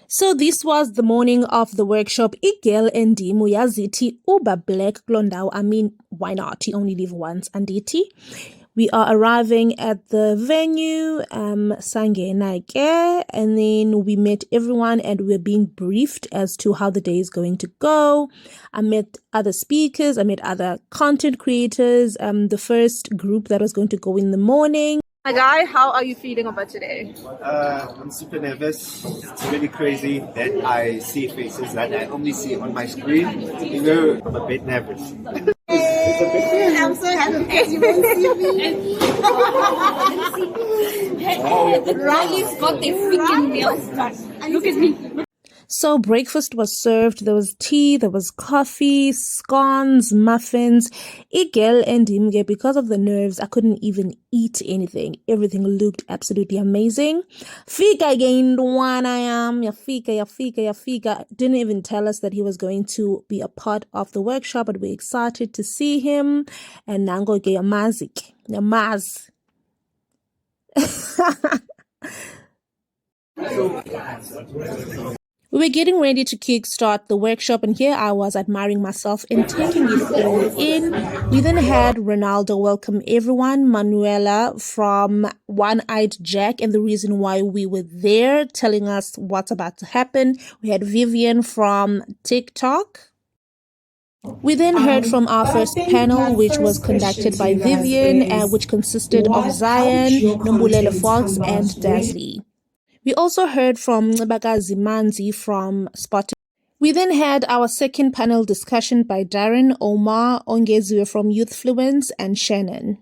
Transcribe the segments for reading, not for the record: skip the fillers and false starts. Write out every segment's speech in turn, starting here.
So this was the morning of the workshop. Igel endimu yaziti uba black glondau. I mean, why not? You only live once, anditi. We are arriving at the venue, Sangena, and then we met everyone and we're being briefed as to how the day is going to go. I met other speakers, I met other content creators, the first group that was going to go in the morning. Hi guy, how are you feeling about today? I'm super nervous. It's really crazy that I see faces that I only see on my screen. You know, I'm a bit nervous. It's a bit I'm so happy because you won't see me. Riley's got their freaking nails done. Look at me. So breakfast was served. There was tea, there was coffee, scones, muffins. Igel and Imge, because of the nerves, I couldn't even eat anything. Everything looked absolutely amazing. Fika again, one I am. Yafika. Didn't even tell us that he was going to be a part of the workshop, but we're excited to see him. And Nango ge yamazik. Yamaz. We were getting ready to kickstart the workshop, and here I was admiring myself and taking it all in. We then had Ronaldo welcome everyone, Manuela from One-Eyed Jack, and the reason why we were there, telling us what's about to happen. We had Vivian from TikTok. We then heard from our first panel, which was conducted by Vivian, which consisted of Zion, Nombulele Fox, and Dasley. We also heard from Nxibaka Zimanzi from Spotify. We then had our second panel discussion by Darren, Omar, Ongeziwe from Youthfluence, and Shannon.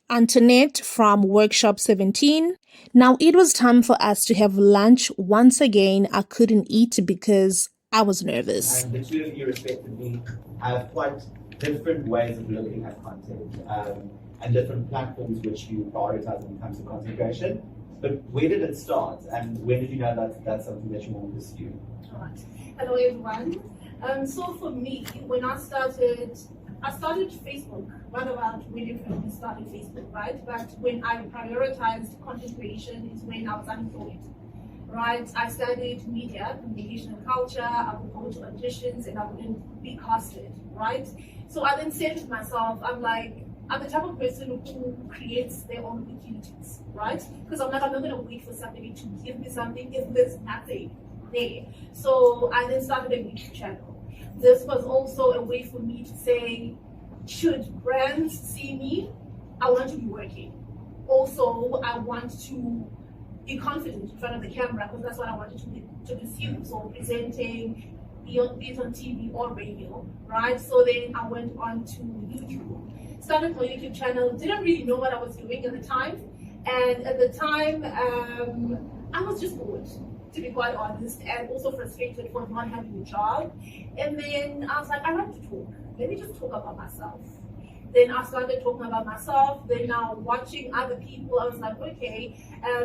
Antoinette from Workshop 17. Now it was time for us to have lunch. Once again, I couldn't eat because I was nervous. And the two of you respectively have quite different ways of looking at content and different platforms which you prioritize when it comes to content creation. But where did it start, and when did you know that that's something that you want to pursue? Right. Hello everyone. So for me, when I started Facebook, right about when everyone started Facebook, right? But when I prioritized content creation is when I was unemployed, right? I studied media, communication and culture. I would go to auditions and I wouldn't be casted, right? So I then said to myself, I'm the type of person who creates their own opportunities, right? Because I'm not going to wait for somebody to give me something if there's nothing there. So I then started a YouTube channel. This was also a way for me to say, should brands see me, I want to be working. Also, I want to be confident in front of the camera because that's what I wanted to pursue. So presenting, be it on TV or radio, right? So then I went on to YouTube. Started my YouTube channel, didn't really know what I was doing at the time. And at the time, I was just bored, to be quite honest, and also frustrated for not having a job. And then I was like, I like to talk. Let me just talk about myself. Then I started talking about myself. Then now watching other people, I was like, okay,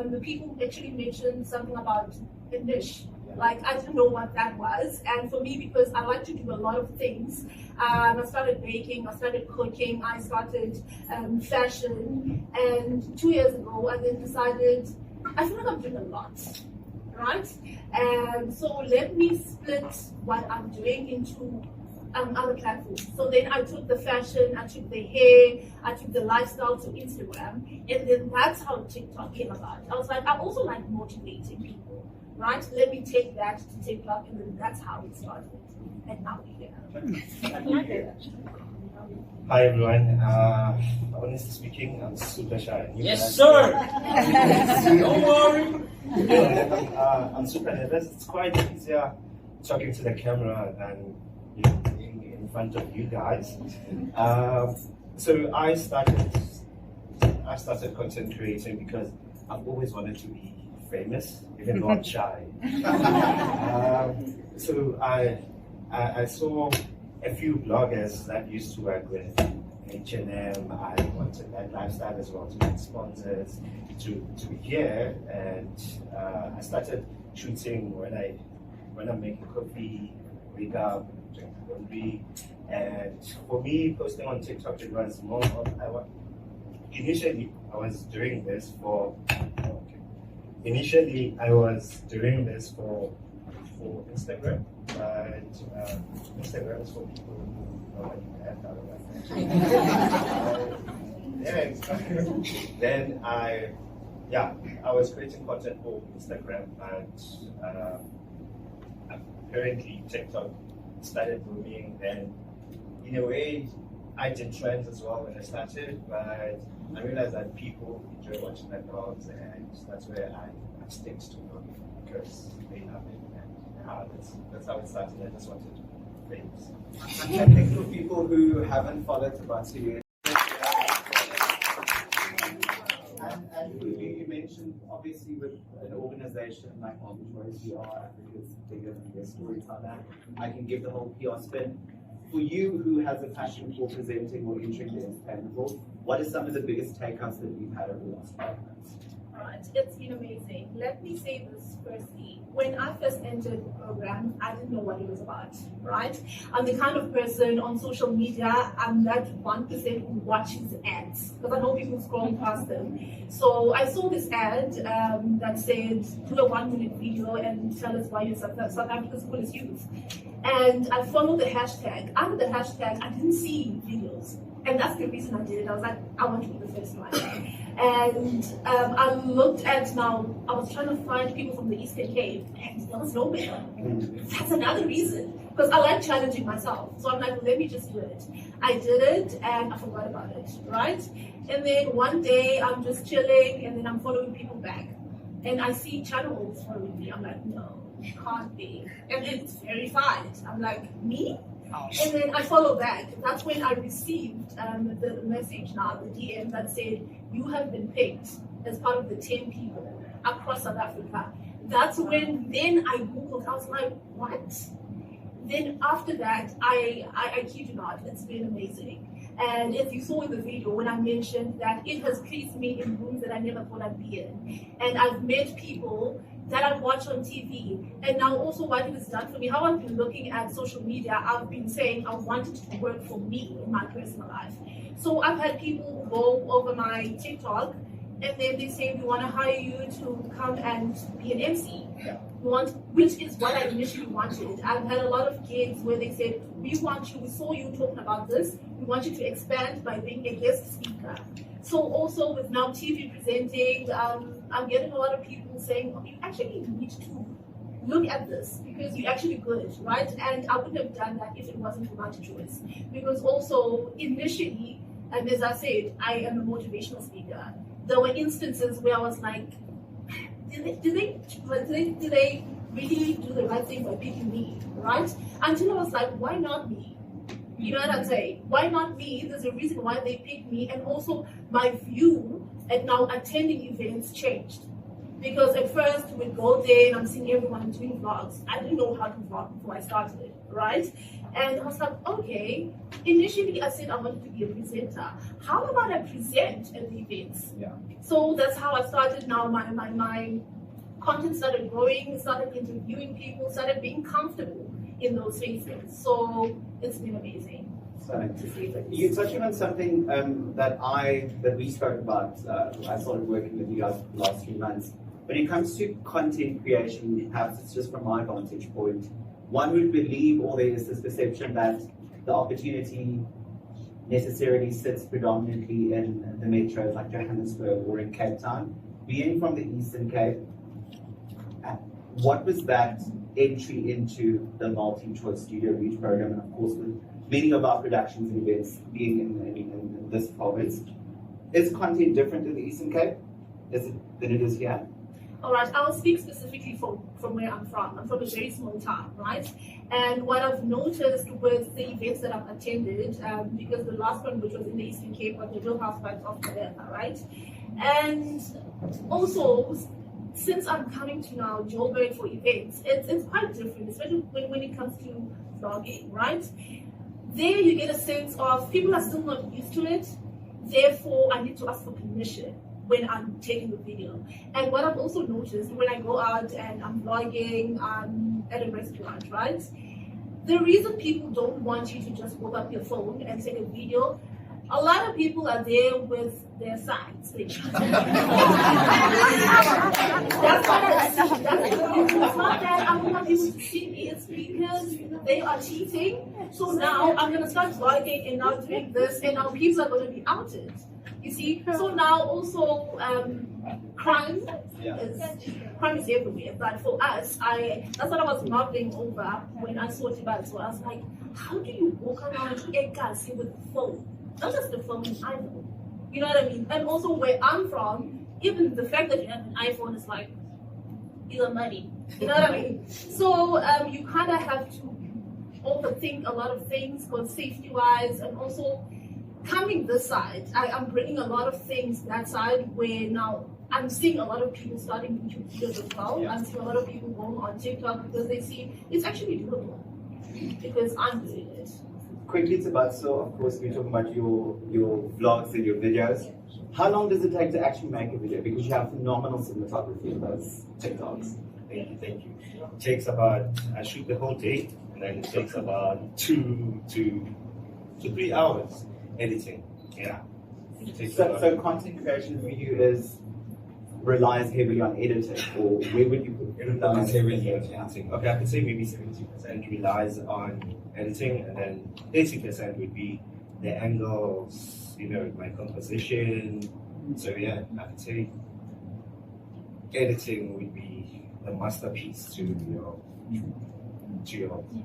the people actually mentioned something about a niche. Like, I didn't know what that was. And for me, because I like to do a lot of things, I started baking, I started cooking, I started fashion. And 2 years ago, I then decided, I feel like I'm doing a lot, right? And so let me split what I'm doing into other platforms. So then I took the fashion, I took the hair, I took the lifestyle to Instagram. And then that's how TikTok came about. I was like, I also like motivating people. Right? Let me take that to TikTok, and then that's how it started. And now we're here. Hi everyone. Honestly speaking, I'm super shy. Yes, sir. Don't worry. I'm super nervous. It's quite easier talking to the camera than being in front of you guys. So I started content creating because I've always wanted to be famous, even though I'm shy. So I saw a few bloggers that used to work with H&M. I wanted that lifestyle as well, to get sponsors, to be here, and I started shooting when I'm making coffee, wake up, drink coffee, and for me, posting on TikTok, it was more of, initially I was doing this for initially I was doing this for Instagram, but Instagram is for people who already have then I was creating content for Instagram, but apparently TikTok started booming. Then in a way I did trends as well when I started, but I realized that people enjoy watching my vlogs, and that's where I stick to them because they love it. That's how it started. I just wanted to be famous. I think for people who haven't followed Tabatu yet, and you mentioned obviously with an organization like MultiChoice, we are Africa's biggest and best storyteller. I can give the whole PR spin. For you who has a passion for presenting or entering the entertainment world, what are some of the biggest takeouts that you've had over the last 5 months? Alright, it's been amazing. Let me say this firstly. When I first entered the program, I didn't know what it was about, right? I'm the kind of person on social media, I'm that 1% who watches ads, because I know people scroll past them. So I saw this ad that said, do a 1-minute video and tell us why you're South Africa's coolest youth. And I followed the hashtag. Under the hashtag, I didn't see videos. And that's the reason I did it. I was like, I want to be the first one. And I looked at now, I was trying to find people from the Eastern Cape, and there was nowhere. That's another reason, because I like challenging myself. So I'm like, let me just do it. I did it, and I forgot about it, right? And then one day, I'm just chilling, and then I'm following people back. And I see channels following me. I'm like, no, it can't be. And it's verified. I'm like, me? And then I follow back. That's when I received the message now, the DM that said, you have been picked as part of the 10 people across South Africa. That's when then I Googled, I was like, what? Then after that, I kid you not, it's been amazing. And as you saw in the video, when I mentioned that it has placed me in rooms that I never thought I'd be in. And I've met people that I watch on TV. And now also what it has done for me, how I've been looking at social media, I've been saying I wanted to work for me in my personal life. So I've had people go over my TikTok and then they say, we want to hire you to come and be an MC. Which is what I initially wanted. I've had a lot of gigs where they said, we want you, we saw you talking about this, we want you to expand by being a guest speaker. So also with now TV presenting, I'm getting a lot of people saying, oh, you actually need to look at this because you're actually good, right? And I wouldn't have done that if it wasn't for MultiChoice. Because also initially, and as I said, I am a motivational speaker. There were instances where I was like, do they really do the right thing by picking me, right? Until I was like, why not me? You know what I'm saying? Why not me? There's a reason why they picked me, and also my view at now attending events changed. Because at first we'd go there and I'm seeing everyone doing vlogs. I didn't know how to vlog before I started, right? And I was like, okay, initially I said I wanted to be a presenter. How about I present at the events? Yeah. So that's how I started now. My content started growing, started interviewing people, started being comfortable in those spaces. So it's been amazing. You're touching on something that we spoke about. I started working with you guys for the last few months. When it comes to content creation, perhaps it's just from my vantage point, one would believe, or there is this perception that the opportunity necessarily sits predominantly in the metros like Johannesburg or in Cape Town. Being from the Eastern Cape, what was that entry into the MultiChoice Studio Reach program, and of course with many of our productions and events being in this province? Is content different in the Eastern Cape than it is here? All right, I'll speak specifically from where I'm from. I'm from a very small town, right? And what I've noticed with the events that I've attended, because the last one, which was in the Eastern Cape, was the Real Housewives of Joburg, right? And also, since I'm coming to now Joburg for events, it's quite different, especially when it comes to vlogging, right? There you get a sense of people are still not used to it, therefore I need to ask for permission when I'm taking the video. And what I've also noticed when I go out and I'm vlogging at a restaurant, right? The reason people don't want you to just hold up your phone and take a video, a lot of people are there with their sides. That's what I see. It's not that I don't want people to see me, it's because they are cheating. So now I'm gonna start vlogging and now doing this, and now people are gonna be outed. You see? So now also crime is everywhere. But for us, that's what I was marveling over when I saw Tibet. So I was like, how do you walk around Ekasi with the phone? Not just the phone, an iPhone. You know what I mean? And also where I'm from, even the fact that you have an iPhone is like, either money. You know what I mean? So you kind of have to overthink a lot of things, because safety-wise, and also coming this side, I'm bringing a lot of things that side where now I'm seeing a lot of people starting YouTube videos as well. I'm seeing a lot of people going on TikTok because they see it's actually doable because I'm doing it. Quickly to Bud, so of course we're talking about your vlogs and your videos. How long does it take to actually make a video? Because you have phenomenal cinematography in those TikToks. Thank you. It takes about, I shoot the whole day, and then it takes about 2 to 3 hours editing. Yeah. So content creation for you relies heavily on editing, or where would you put It relies heavily on editing. Okay, I could say maybe 70% relies on editing, and then 80% would be the angles, my composition. So yeah, I could say editing would be the masterpiece to your.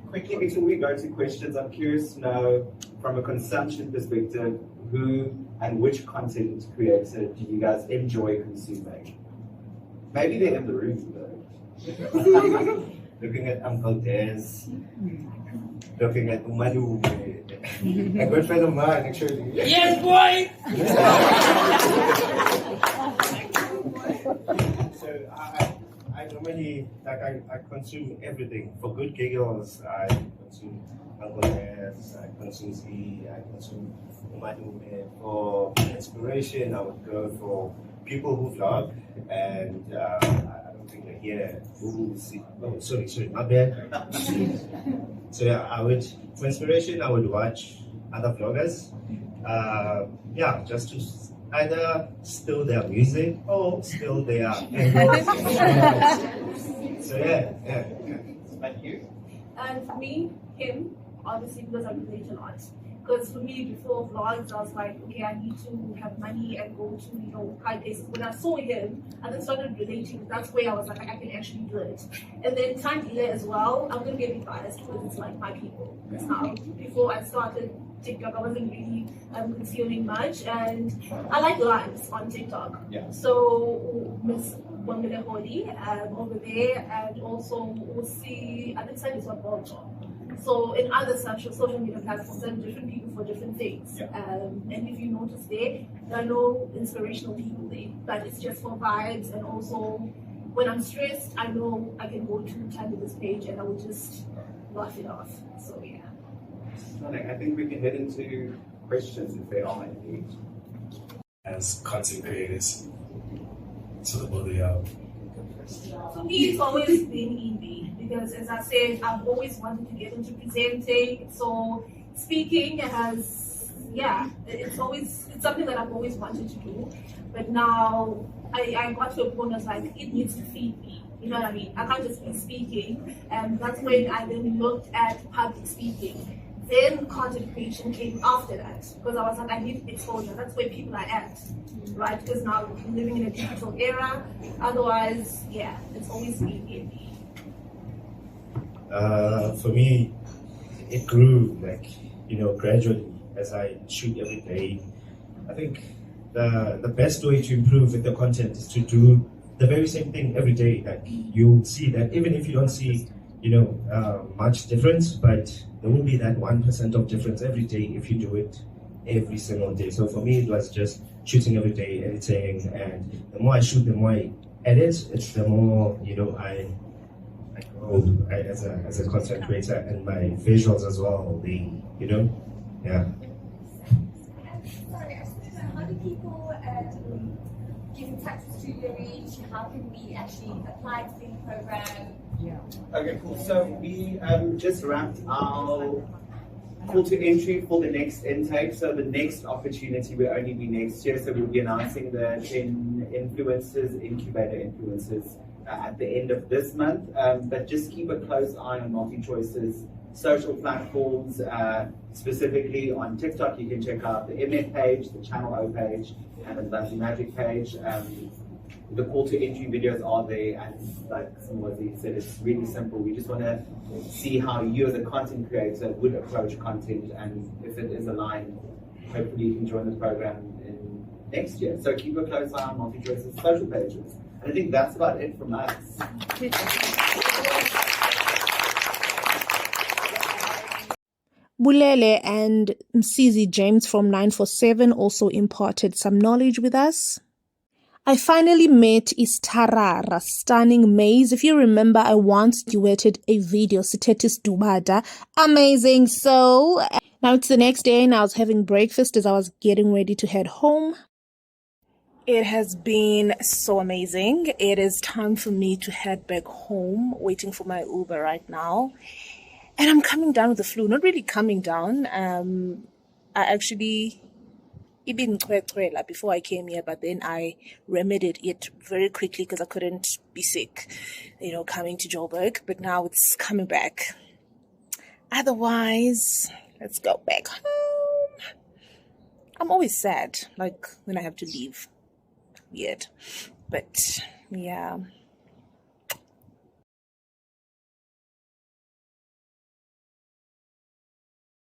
Quickly, before we go to questions, I'm curious to know, from a consumption perspective, who and which content creator do you guys enjoy consuming? Maybe they're in the room though. Looking at Uncle Des, looking at Umalu, a good friend of mine actually. Yes, boy! So I normally, I consume everything. For good giggles, I consume Uncle Des, I consume Z, I consume Umalu. For inspiration, I would go for people who vlog, and I don't think they're here. Oh, sorry, my bad. So yeah, for inspiration, I would watch other vloggers. Just to either steal their music or steal their angles. So yeah. Thank you. And for me, him, obviously, because I relate a lot. Because for me, before vlogs, I was like, okay, I need to have money and go to, high places. When I saw him, I then started relating. That's where I was like, I can actually do it. And then time delay as well, I'm going to be a bit biased because it's like my people. That's how, before I started TikTok, I wasn't really consuming much. And I like lives on TikTok. Yeah. So, Miss Wangele Holi over there, and also we'll see, I think it's on Bojo. So in other social media platforms, there are different people for different things. Yeah. And if you notice there are no inspirational people there, but it's just for vibes. And also when I'm stressed, I know I can go to this page and I will just laugh it off. So yeah. I think we can head into questions if there are any. As content creators, so the both of y'all. For me, it's always been easy because, as I said, I've always wanted to get into presenting. So speaking it's something that I've always wanted to do. But now I got to a point that's like, it needs to feed me. You know what I mean? I can't just be speaking. And that's when I then looked at public speaking. Then content creation came after that because I was like, I need exposure. That's where people are at, right? Because now we're living in a digital era. Otherwise, it's always been me. For me, it grew gradually as I shoot every day. I think the best way to improve with the content is to do the very same thing every day. Like you'll see that even if you don't see, much difference, but there will be that 1% of difference every day if you do it every single day. So for me, it was just shooting every day, editing, and the more I shoot, the more I edit, it's the more I grow as a content creator, and my visuals as well. Yeah. Sorry, how do people get in touch with Studio Reach? How can we actually apply to the program? Okay, cool. So we just wrapped our call to entry for the next intake. So the next opportunity will only be next year. So we'll be announcing the 10 influencers, incubator influencers at the end of this month. But just keep a close eye on MultiChoice's social platforms, specifically on TikTok. You can check out the MF page, the Channel O page, and the Lovely Magic page. The call to entry videos are there, and like somebody said, it's really simple. We just want to see how you as a content creator would approach content, and if it is aligned, hopefully you can join the program in next year. So keep a close eye on MultiChoice's social pages. And I think that's about it from us. Bulele and Msizi James from 947 also imparted some knowledge with us. I finally met Istarara, Stunning Maze. If you remember, I once duetted a video, Sitetis Dubada. Amazing. So now it's the next day and I was having breakfast as I was getting ready to head home. It has been so amazing. It is time for me to head back home, waiting for my Uber right now. And I'm coming down with the flu. Not really coming down. I actually been before I came here, but then I remedied it very quickly because I couldn't be sick, coming to Joburg. But now it's coming back. Otherwise, let's go back home. I'm always sad, like when I have to leave. Weird. But yeah.